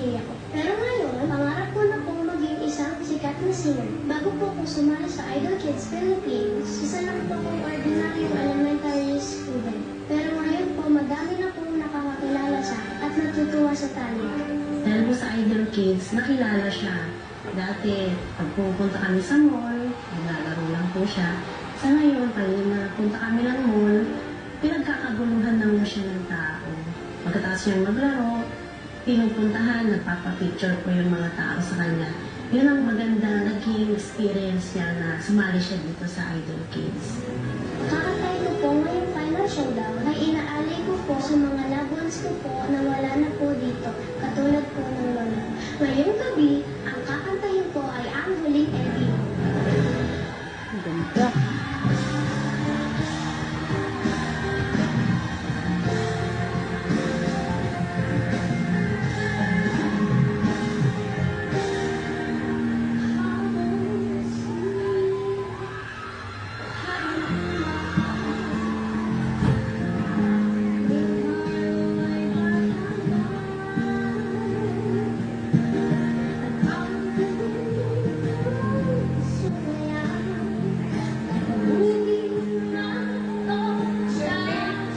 pamilya ko. Pero ngayon, pangarap ko na pong maging isang sikat na singer. Bago po ako sumali sa Idol Kids Philippines, isa lang po akong ordinaryong elementary student. Pero ngayon po, madami na pong nakakakilala sa at natutuwa sa talent. Dahil po sa Idol Kids, nakilala siya. Dati, pag pupunta kami sa mall, naglalaro lang po siya. Sa ngayon, pag napunta kami ng mall, pinagkakaguluhan naman siya ng tao. Pagkatapos niyang maglaro, pinupuntahan, nagpapapicture po yung mga tao sa kanya. Yun ang magandang naging experience niya na sumali siya dito sa Idol Kids. Kakantay ko po ngayong final showdown ay inaalay ko po sa mga loved ones ko po na wala na po dito, katulad po ng lolo. Ngayong gabi, ang kakantayin ko ay ang huling Eddie. Ang ganda.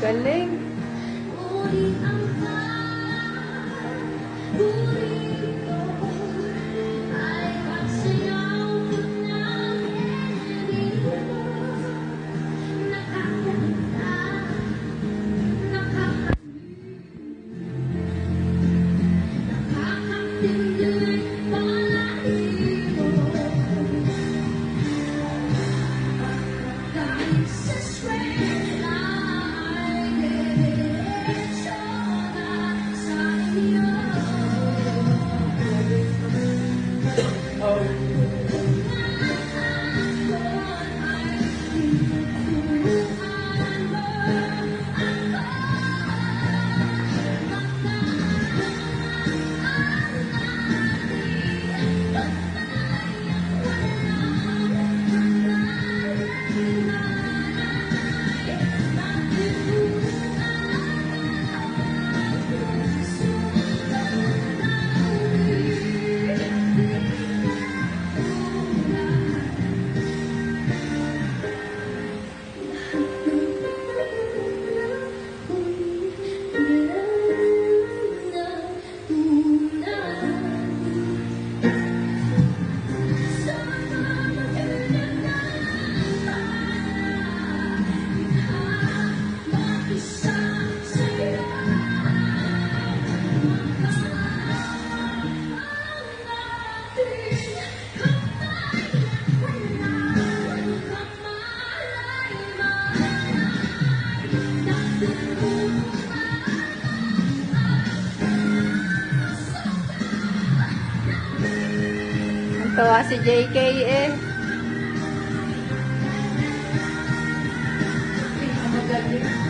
Galing. Tawa si JK eh. Magaling.